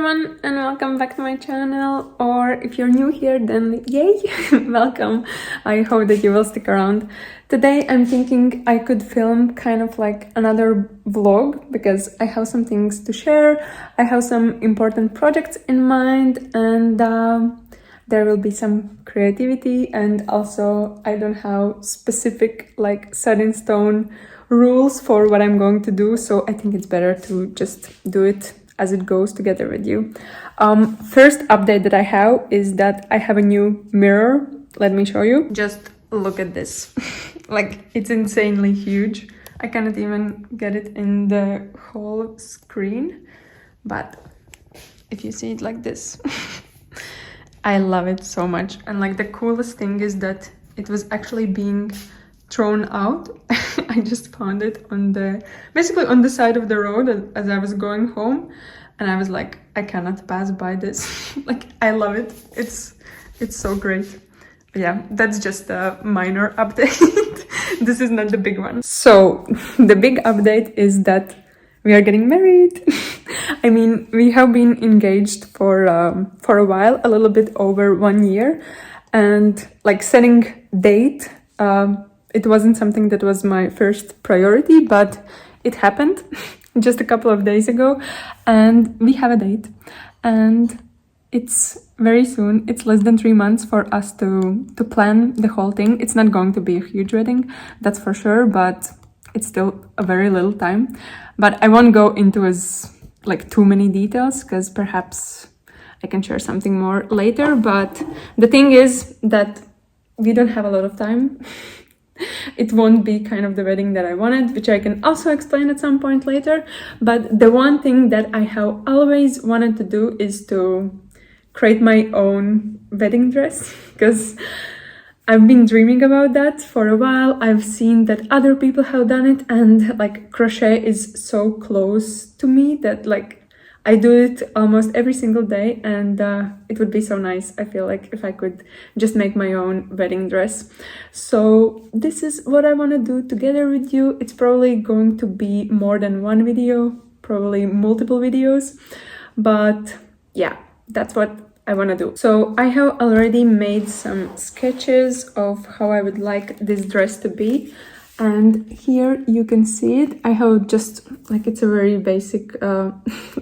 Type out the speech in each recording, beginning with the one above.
everyone and welcome back to my channel, or if you're new here then yay, welcome. I hope that you will stick around. Today I'm thinking I could film kind of like another vlog because I have some things to share. I have some important projects in mind and there will be some creativity, and also I don't have specific like set in stone rules for what I'm going to do, so I think it's better to just do it as it goes together with you. First update that I have is that I have a new mirror. Let me show you. Just look at this. Like, it's insanely huge. I cannot even get it in the whole screen, but if you see it like this, I love it so much. And like the coolest thing is that it was actually being thrown out. I just found it on basically on the side of the road as I was going home, and I was like, I cannot pass by this. Like, I love it. It's so great. Yeah, that's just a minor update. This is not the big one. So the big update is that we are getting married. I mean, we have been engaged for a while, a little bit over 1 year, and like setting date, it wasn't something that was my first priority, but it happened just a couple of days ago, and we have a date, and it's very soon. It's less than 3 months for us to plan the whole thing. It's not going to be a huge wedding, that's for sure, but it's still a very little time. But I won't go into too many details because perhaps I can share something more later. But the thing is that we don't have a lot of time. It won't be kind of the wedding that I wanted, which I can also explain at some point later. But the one thing that I have always wanted to do is to create my own wedding dress, because I've been dreaming about that for a while. I've seen that other people have done it, and like crochet is so close to me that like I do it almost every single day, and it would be so nice, I feel like, if I could just make my own wedding dress. So this is what I want to do together with you. It's probably going to be more than one video, probably multiple videos, but yeah, that's what I want to do. So I have already made some sketches of how I would like this dress to be, and here you can see it. I have just like, it's a very basic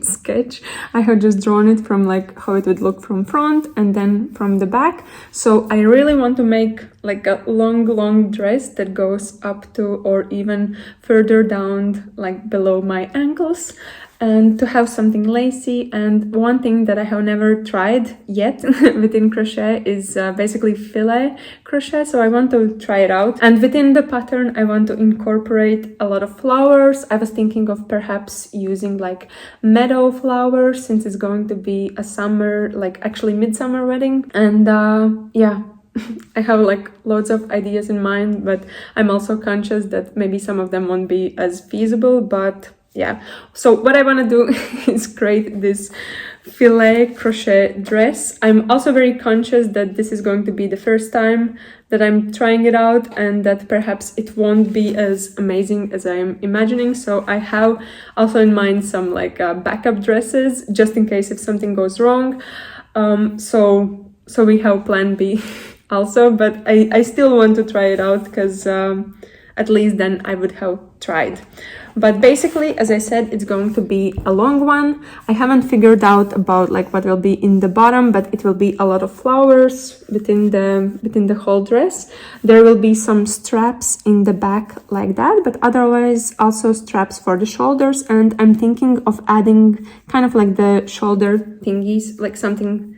sketch. I have just drawn it from like how it would look from front and then from the back. So I really want to make like a long dress that goes up to or even further down, like below my ankles, and to have something lacy. And one thing that I have never tried yet within crochet is basically filet crochet, so I want to try it out. And within the pattern I want to incorporate a lot of flowers. I was thinking of perhaps using like meadow flowers, since it's going to be a summer, like actually midsummer wedding. And yeah, I have like loads of ideas in mind, but I'm also conscious that maybe some of them won't be as feasible. But yeah, so what I want to do is create this filet crochet dress. I'm also very conscious that this is going to be the first time that I'm trying it out, and that perhaps it won't be as amazing as I am imagining. So I have also in mind some like backup dresses, just in case if something goes wrong. So we have plan B also, but I still want to try it out because at least then I would have tried. But basically, as I said, it's going to be a long one. I haven't figured out about like what will be in the bottom, but it will be a lot of flowers within the whole dress. There will be some straps in the back like that, but otherwise also straps for the shoulders. And I'm thinking of adding kind of like the shoulder thingies, like something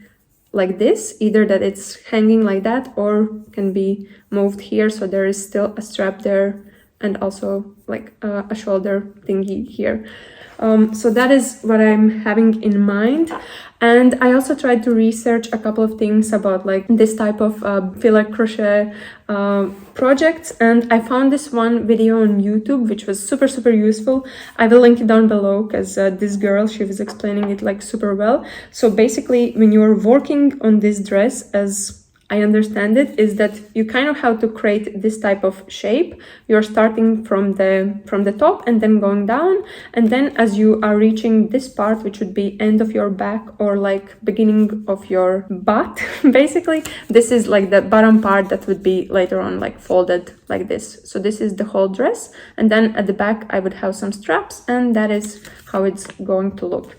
like this, either that it's hanging like that or can be moved here, so there is still a strap there and also like a shoulder thingy here. So that is what I'm having in mind. And I also tried to research a couple of things about like this type of filet crochet projects, and I found this one video on YouTube which was super useful. I will link it down below because this girl, she was explaining it like super well. So basically, when you're working on this dress as I understand it, is that you kind of have to create this type of shape. You're starting from the top and then going down, and then as you are reaching this part, which would be end of your back or like beginning of your butt, basically, this is like the bottom part that would be later on like folded like this. So this is the whole dress, and then at the back I would have some straps, and that is how it's going to look.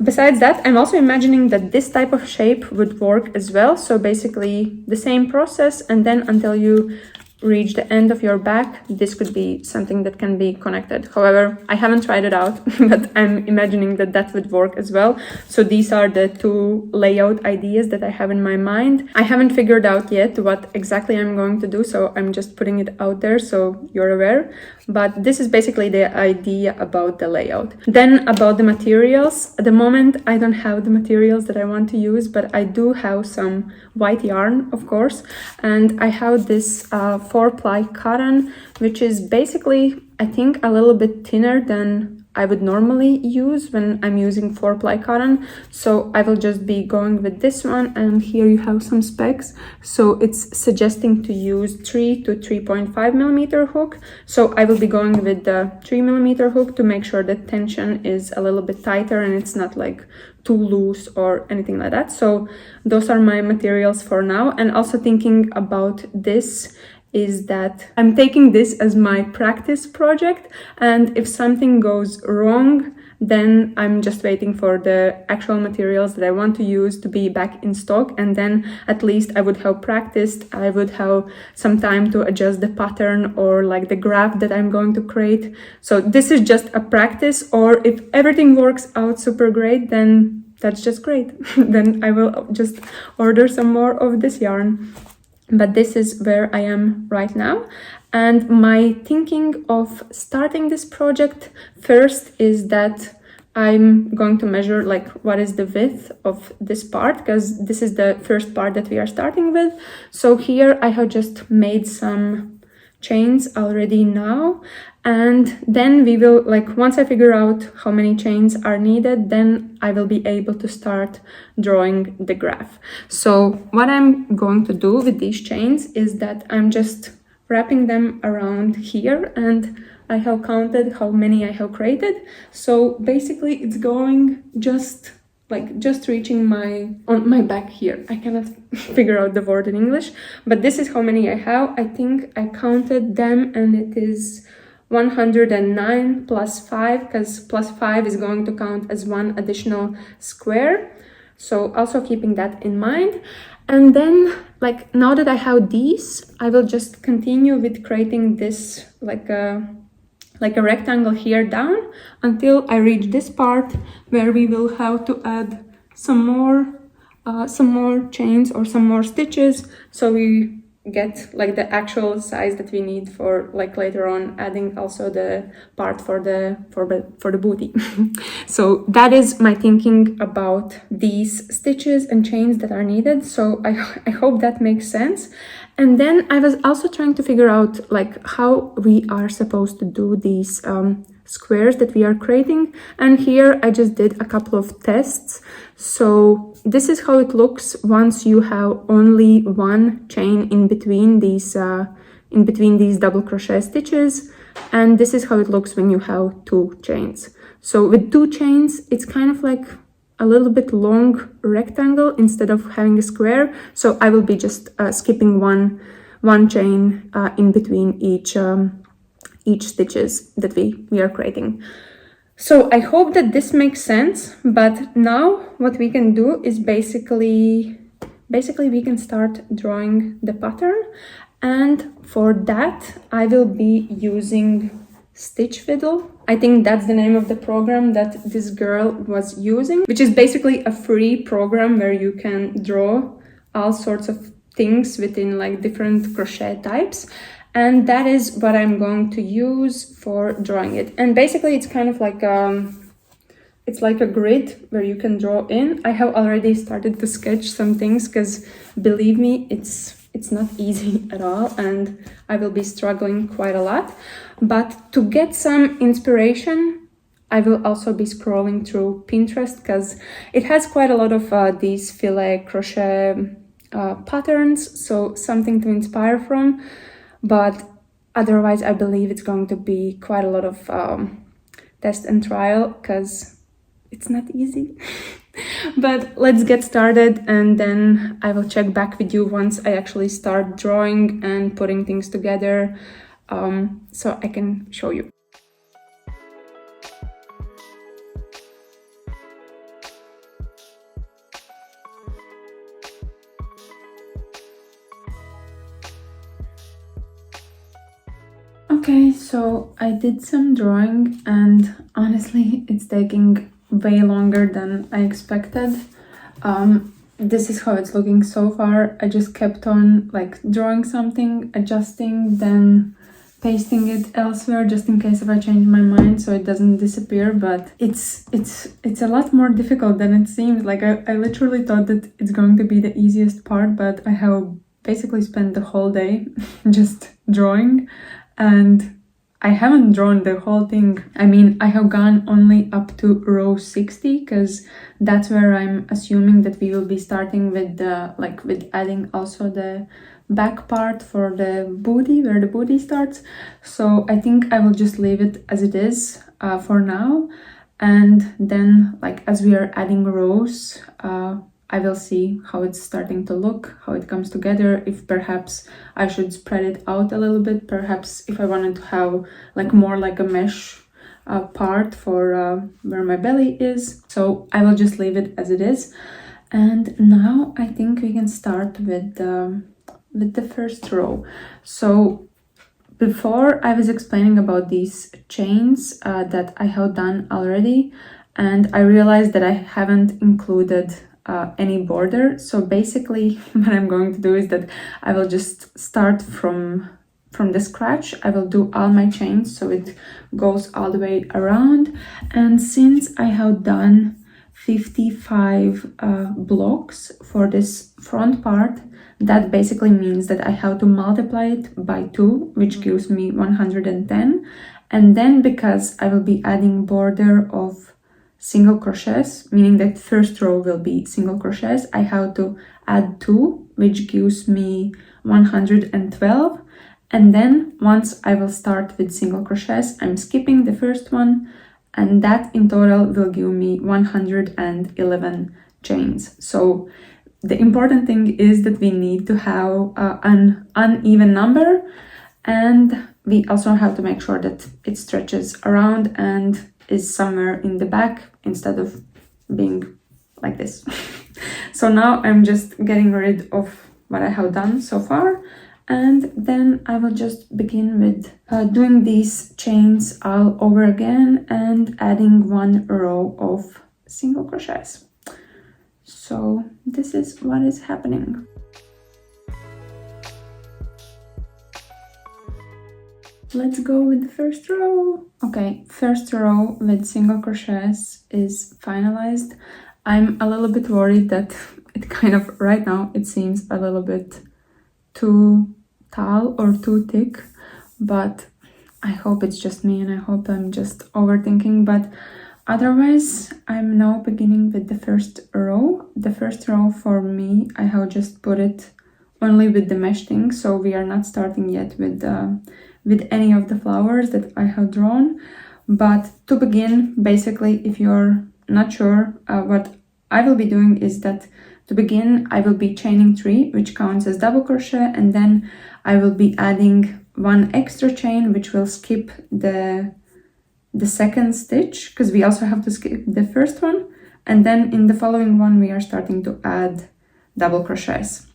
Besides that, I'm also imagining that this type of shape would work as well. So basically the same process, and then until you reach the end of your back, this could be something that can be connected. However, I haven't tried it out, but I'm imagining that that would work as well. So these are the two layout ideas that I have in my mind. I haven't figured out yet what exactly I'm going to do, so I'm just putting it out there so you're aware. But this is basically the idea about the layout. Then about the materials. At the moment, I don't have the materials that I want to use, but I do have some white yarn, of course. And I have this 4-ply cotton, which is basically, I think, a little bit thinner than I would normally use when I'm using 4-ply cotton. So I will just be going with this one, and here you have some specs. So it's suggesting to use 3 to 3.5 millimeter hook. So I will be going with the 3 millimeter hook to make sure the tension is a little bit tighter and it's not like too loose or anything like that. So those are my materials for now. And also thinking about this is that I'm taking this as my practice project, and if something goes wrong, then I'm just waiting for the actual materials that I want to use to be back in stock, and then at least I would have practiced. I would have some time to adjust the pattern or like the graph that I'm going to create. So this is just a practice, or if everything works out super great, then that's just great. Then I will just order some more of this yarn. But this is where I am right now. And my thinking of starting this project first is that I'm going to measure like what is the width of this part, because this is the first part that we are starting with. So here I have just made some chains already now, and then we will, like, once I figure out how many chains are needed, then I will be able to start drawing the graph. So what I'm going to do with these chains is that I'm just wrapping them around here, and I have counted how many I have created. So basically it's going just reaching on my back here. I cannot figure out the word in English, but this is how many I have. I think I counted them, and it is 109 plus 5, because plus 5 is going to count as one additional square. So also keeping that in mind. And then, like, now that I have these, I will just continue with creating this like a rectangle here down until I reach this part where we will have to add some more chains or some more stitches, so we get like the actual size that we need for like later on adding also the part for the booty. So that is my thinking about these stitches and chains that are needed. So I hope that makes sense. And then I was also trying to figure out like how we are supposed to do these squares that we are creating, and here I just did a couple of tests. So this is how it looks once you have only one chain in between these double crochet stitches, and this is how it looks when you have two chains. So with two chains, it's kind of like a little bit long rectangle instead of having a square. So I will be just skipping one chain in between each stitches that we are creating. So I hope that this makes sense. But now what we can do is basically we can start drawing the pattern, and for that I will be using Stitch Fiddle. I think that's the name of the program that this girl was using, which is basically a free program where you can draw all sorts of things within like different crochet types. And that is what I'm going to use for drawing it. And basically it's kind of like it's like a grid where you can draw in. I have already started to sketch some things because believe me, it's not easy at all, and I will be struggling quite a lot. But to get some inspiration, I will also be scrolling through Pinterest because it has quite a lot of these filet crochet patterns, so something to inspire from. But otherwise, I believe it's going to be quite a lot of test and trial, because it's not easy. But let's get started, and then I will check back with you once I actually start drawing and putting things together, so I can show you. Okay, so I did some drawing, and honestly, it's taking way longer than I expected. This is how it's looking so far. I just kept on like drawing something, adjusting, then pasting it elsewhere just in case if I change my mind so it doesn't disappear. But it's a lot more difficult than it seems. Like I literally thought that it's going to be the easiest part, but I have basically spent the whole day just drawing, and I haven't drawn the whole thing. I mean, I have gone only up to row 60, because that's where I'm assuming that we will be starting with the with adding also the back part for the booty, where the booty starts. So I think I will just leave it as it is for now, and then like as we are adding rows, I will see how it's starting to look, how it comes together, if perhaps I should spread it out a little bit, perhaps if I wanted to have like more like a mesh part for where my belly is. So I will just leave it as it is. And now I think we can start with the first row. So before I was explaining about these chains that I have done already, and I realized that I haven't included any border. So basically what I'm going to do is that I will just start from the scratch. I will do all my chains so it goes all the way around. And since I have done 55 blocks for this front part, that basically means that I have to multiply it by 2, which gives me 110. And then because I will be adding border of single crochets, meaning that first row will be single crochets, I have to add 2, which gives me 112. And then once I will start with single crochets, I'm skipping the first one, and that in total will give me 111 chains. So the important thing is that we need to have an uneven number, and we also have to make sure that it stretches around and is somewhere in the back instead of being like this. So now I'm just getting rid of what I have done so far, and then I will just begin with doing these chains all over again and adding 1 row of single crochets. So this is what is happening. Let's go with the first row. Okay, first row with single crochets is finalized. I'm a little bit worried that it kind of, right now, it seems a little bit too tall or too thick, but I hope it's just me and I hope I'm just overthinking. But otherwise, I'm now beginning with the first row. The first row for me, I have just put it only with the mesh thing, so we are not starting yet with any of the flowers that I have drawn. But to begin, basically, if you're not sure, what I will be doing is that to begin, I will be chaining 3, which counts as double crochet, and then I will be adding 1 extra chain, which will skip the second stitch, because we also have to skip the first one, and then in the following one we are starting to add double crochets.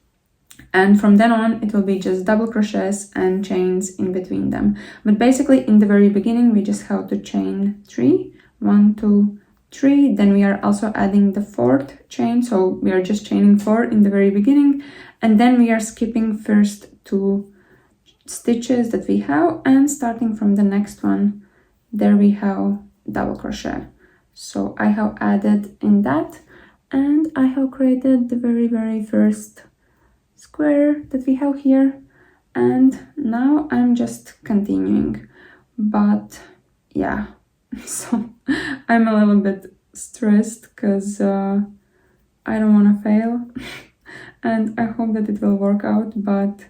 And from then on, it will be just double crochets and chains in between them. But basically, in the very beginning, we just have to chain 3, 1, 2, 3. Then we are also adding the 4th chain. So we are just chaining 4 in the very beginning. And then we are skipping first 2 stitches that we have. And starting from the next one, there we have double crochet. So I have added in that. And I have created the very, very first square that we have here, and now I'm just continuing. But yeah, so I'm a little bit stressed because I don't want to fail and I hope that it will work out. But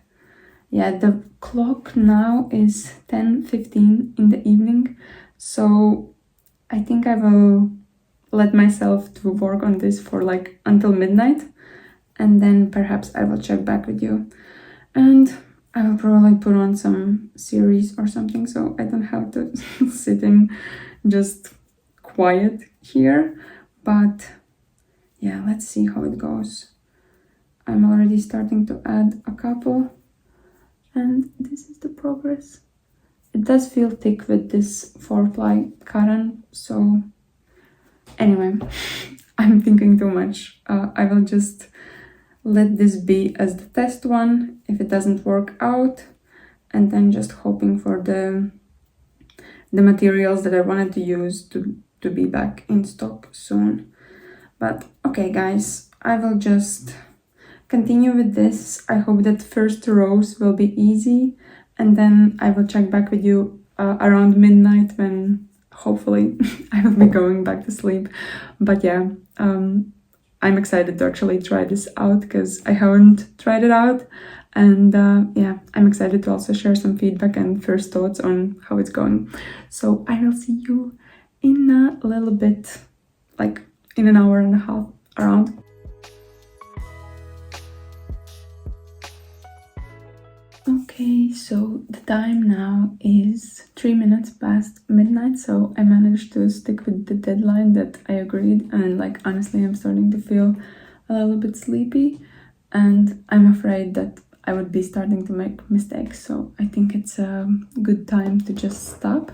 yeah, the clock now is 10:15 in the evening, so I think I will let myself to work on this for like until midnight, and then perhaps I will check back with you, and I will probably put on some series or something so I don't have to sit in just quiet here. But yeah, let's see how it goes. I'm already starting to add a couple, and this is the progress. It does feel thick with this 4-ply cotton, so anyway, I'm thinking too much. I will just let this be as the test one if it doesn't work out, and then just hoping for the materials that I wanted to use to be back in stock soon. But okay guys, I will just continue with this. I hope that first rows will be easy, and then I will check back with you around midnight when hopefully I will be going back to sleep. But yeah, I'm excited to actually try this out because I haven't tried it out, and yeah, I'm excited to also share some feedback and first thoughts on how it's going. So I will see you in a little bit, like in an hour and a half around. Okay, so the time now is 3 minutes past midnight, so I managed to stick with the deadline that I agreed, and like honestly I'm starting to feel a little bit sleepy, and I'm afraid that I would be starting to make mistakes, so I think it's a good time to just stop.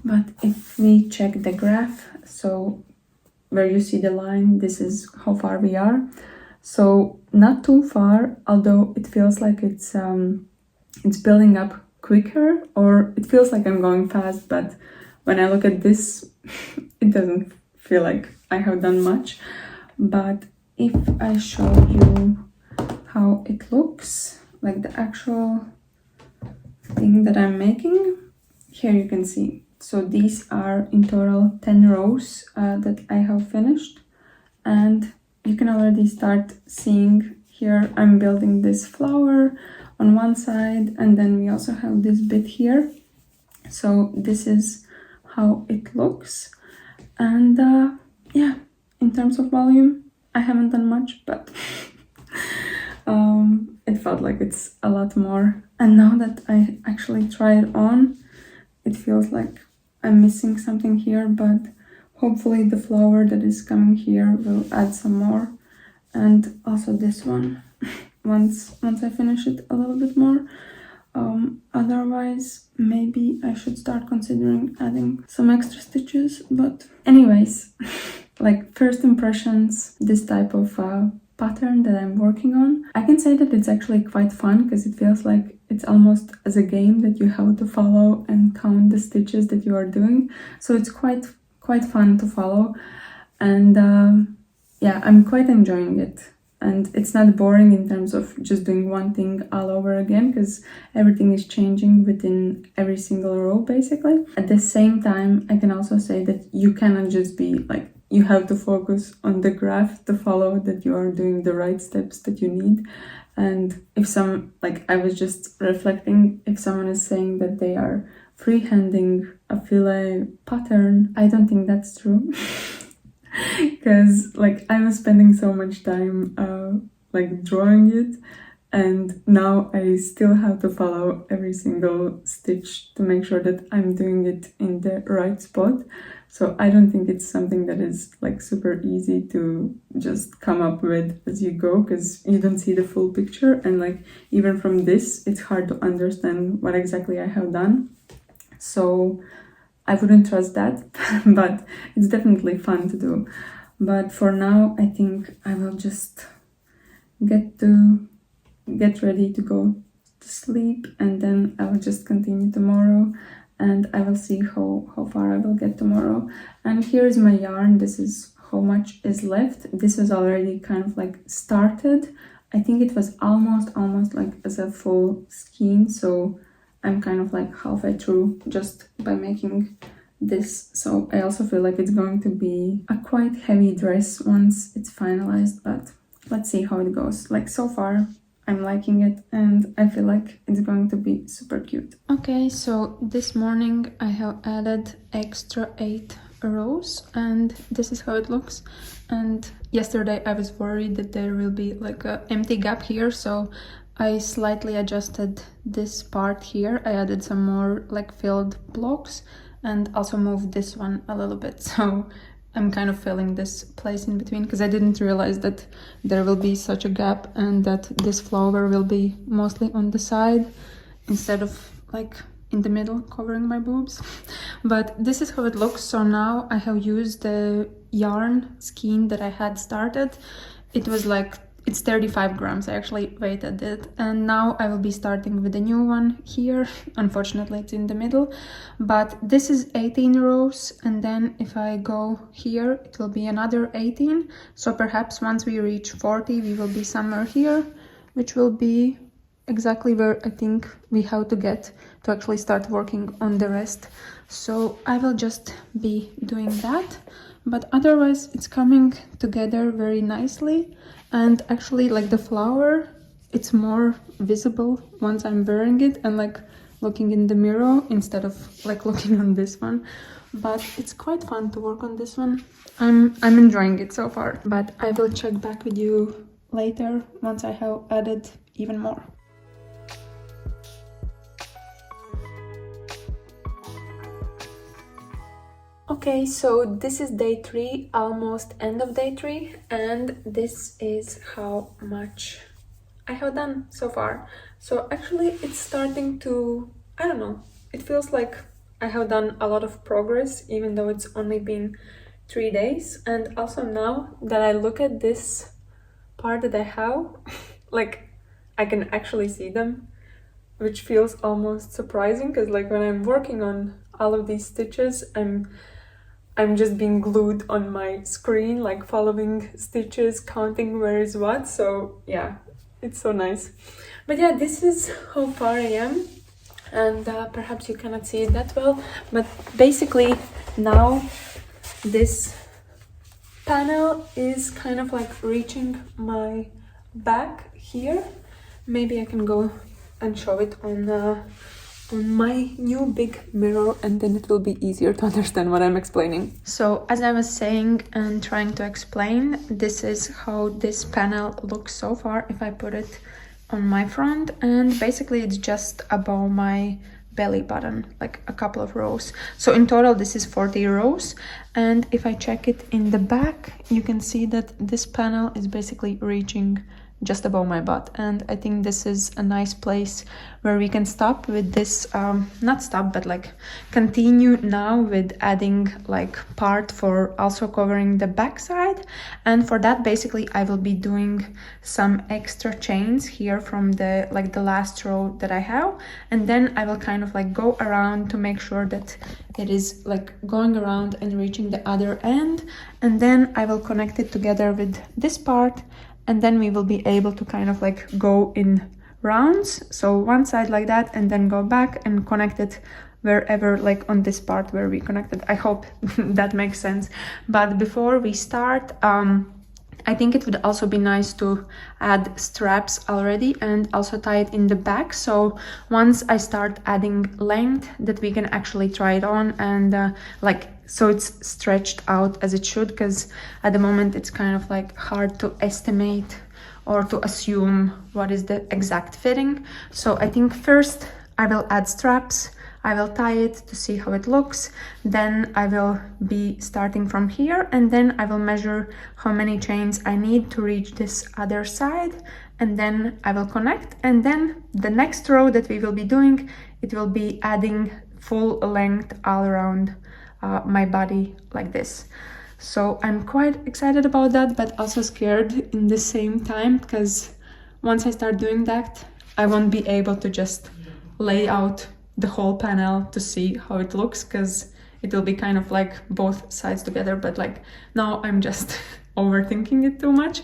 But if we check the graph, so where you see the line, this is how far we are, so not too far, although it feels like it's building up quicker, or it feels like I'm going fast, but when I look at this it doesn't feel like I have done much. But if I show you how it looks, like the actual thing that I'm making, here you can see. So these are in total 10 rows that I have finished, and you can already start seeing here I'm building this flower on one side, and then we also have this bit here. So this is how it looks, and yeah, in terms of volume I haven't done much, but it felt like it's a lot more. And now that I actually try it on, it feels like I'm missing something here, but hopefully the flower that is coming here will add some more, and also this one once I finish it a little bit more. Otherwise maybe I should start considering adding some extra stitches. But anyways, like first impressions, this type of pattern that I'm working on, I can say that it's actually quite fun because it feels like it's almost as a game that you have to follow and count the stitches that you are doing. So it's quite fun to follow, and yeah, I'm quite enjoying it. And it's not boring in terms of just doing one thing all over again, because everything is changing within every single row basically. At the same time, I can also say that you cannot just be like, you have to focus on the graph to follow that you are doing the right steps that you need. And if some, like I was just reflecting, if someone is saying that they are freehanding a filet pattern, I don't think that's true. Because like I was spending so much time like drawing it, and now I still have to follow every single stitch to make sure that I'm doing it in the right spot. So I don't think it's something that is like super easy to just come up with as you go, because you don't see the full picture, and like even from this it's hard to understand what exactly I have done. So I wouldn't trust that, but it's definitely fun to do. But for now, I think I will just get ready to go to sleep, and then I will just continue tomorrow, and I will see how far I will get tomorrow. And here's my yarn. This is how much is left. This was already kind of like started. I think it was almost like as a full skein, so I'm kind of like halfway through just by making this. So I also feel like it's going to be a quite heavy dress once it's finalized, but let's see how it goes. Like, so far I'm liking it and I feel like it's going to be super cute. Okay, so this morning I have added extra 8 rows and this is how it looks. And yesterday I was worried that there will be like an empty gap here, so I slightly adjusted this part here. I added some more like filled blocks and also moved this one a little bit, so I'm kind of filling this place in between because I didn't realize that there will be such a gap and that this flower will be mostly on the side instead of like in the middle covering my boobs. But this is how it looks. So now I have used the yarn skein that I had started. It was like, it's 35 grams. I actually weighted it, and now I will be starting with a new one here. Unfortunately it's in the middle, but this is 18 rows, and then if I go here it will be another 18. So perhaps once we reach 40 we will be somewhere here, which will be exactly where I think we have to get to actually start working on the rest. So I will just be doing that, but otherwise it's coming together very nicely. And actually, like, the flower, it's more visible once I'm wearing it and like looking in the mirror instead of like looking on this one. But it's quite fun to work on this one. I'm enjoying it so far, but I will check back with you later once I have added even more. Okay, so this is day 3, almost end of day 3, and this is how much I have done so far. So actually it's starting to, I don't know, it feels like I have done a lot of progress even though it's only been 3 days. And also now that I look at this part that I have, like, I can actually see them, which feels almost surprising because like when I'm working on all of these stitches, I'm just being glued on my screen, like following stitches, counting where is what. So yeah, it's so nice. But yeah, this is how far I am, and perhaps you cannot see it that well, but basically now this panel is kind of like reaching my back here. Maybe I can go and show it on my new big mirror, and then it will be easier to understand what I'm explaining. So as I was saying and trying to explain, this is how this panel looks so far if I put it on my front, and basically it's just above my belly button, like a couple of rows. So in total this is 40 rows, and if I check it in the back you can see that this panel is basically reaching just above my butt, and I think this is a nice place where we can stop with this, not stop but like continue now with adding like part for also covering the back side. And for that basically I will be doing some extra chains here from the like the last row that I have, and then I will kind of like go around to make sure that it is like going around and reaching the other end, and then I will connect it together with this part, and then we will be able to kind of like go in rounds, so one side like that, and then go back and connect it wherever, like on this part where we connected. I hope that makes sense. But before we start, I think it would also be nice to add straps already and also tie it in the back, so once I start adding length that we can actually try it on and like so it's stretched out as it should, because at the moment it's kind of like hard to estimate or to assume what is the exact fitting. So I think first I will add straps, I will tie it to see how it looks, then I will be starting from here, and then I will measure how many chains I need to reach this other side, and then I will connect, and then the next row that we will be doing, it will be adding full length all around my body like this. So I'm quite excited about that, but also scared in the same time, because once I start doing that I won't be able to just lay out the whole panel to see how it looks, because it will be kind of like both sides together, but like now I'm just overthinking it too much.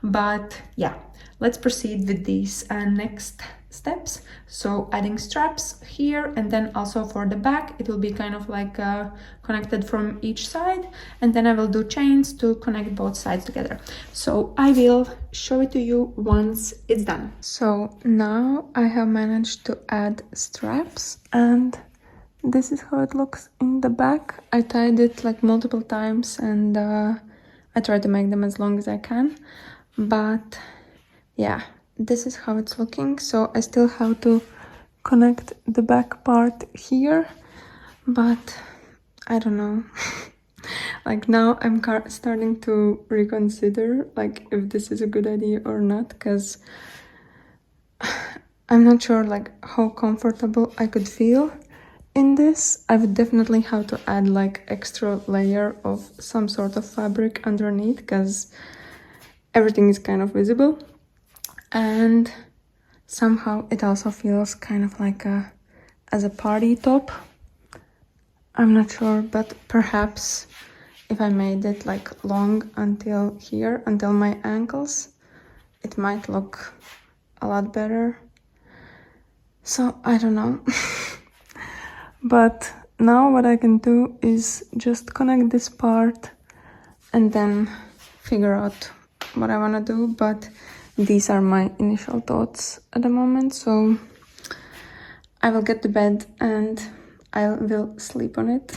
But yeah, let's proceed with these next steps. So adding straps here, and then also for the back it will be kind of like connected from each side, and then I will do chains to connect both sides together. So I will show it to you once it's done. So now I have managed to add straps, and this is how it looks in the back. I tied it like multiple times, and I try to make them as long as I can, but yeah, this is how it's looking. So I still have to connect the back part here, but I don't know. Like now I'm starting to reconsider like if this is a good idea or not, because I'm not sure like how comfortable I could feel in this. I would definitely have to add like extra layer of some sort of fabric underneath, because everything is kind of visible, and somehow it also feels kind of like as a party top. I'm not sure, but perhaps if I made it like long until here, until my ankles, it might look a lot better. So I don't know. But now what I can do is just connect this part and then figure out what I want to do. But these are my initial thoughts at the moment. So I will get to bed and I will sleep on it.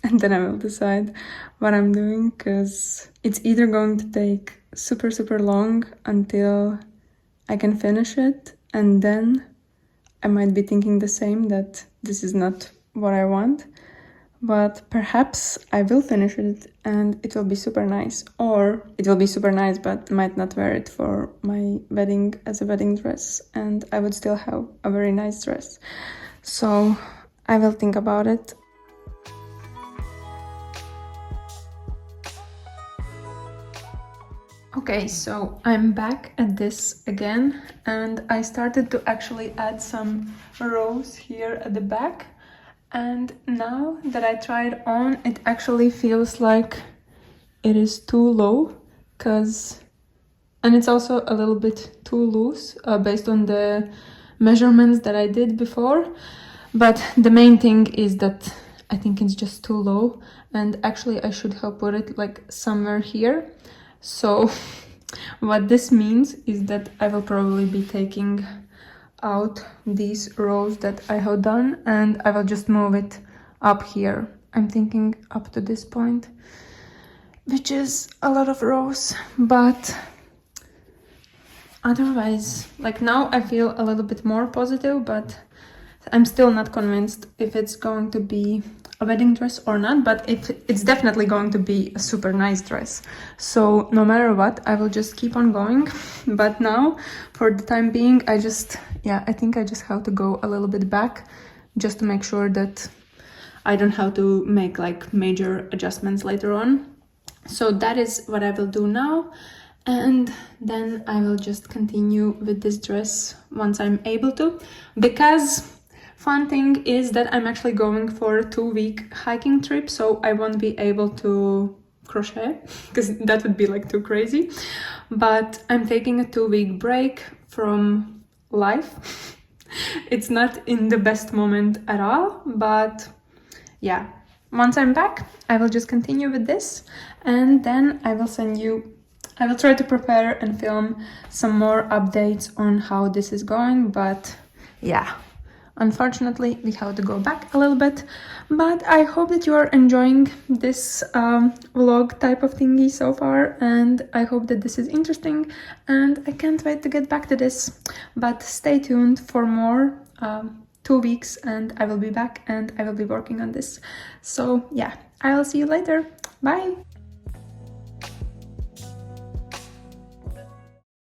And then I will decide what I'm doing, because it's either going to take super long until I can finish it, and then I might be thinking the same, that this is not what I want, but perhaps I will finish it and it will be super nice, or it will be super nice but might not wear it for my wedding as a wedding dress, and I would still have a very nice dress. So I will think about it. Okay, so I'm back at this again, and I started to actually add some rows here at the back, and now that I tried on, it actually feels like it is too low, and it's also a little bit too loose based on the measurements that I did before. But the main thing is that I think it's just too low, and actually I should have put it like somewhere here. So what this means is that I will probably be taking out these rows that I have done, and I will just move it up here. I'm thinking up to this point, which is a lot of rows, but otherwise, like now I feel a little bit more positive, but I'm still not convinced if it's going to be a wedding dress or not, but it's definitely going to be a super nice dress. So no matter what, I will just keep on going. But now, for the time being, I think I just have to go a little bit back just to make sure that I don't have to make like major adjustments later on. So that is what I will do now. And then I will just continue with this dress once I'm able to, because fun thing is that I'm actually going for a 2-week hiking trip, so I won't be able to crochet because that would be like too crazy. But I'm taking a 2-week break from life. It's not in the best moment at all, but yeah, once I'm back, I will just continue with this, and then I will try to prepare and film some more updates on how this is going. But yeah, unfortunately, we have to go back a little bit, but I hope that you are enjoying this vlog type of thingy so far, and I hope that this is interesting, and I can't wait to get back to this. But stay tuned for more 2 weeks, and I will be back and I will be working on this. So yeah, I will see you later. Bye!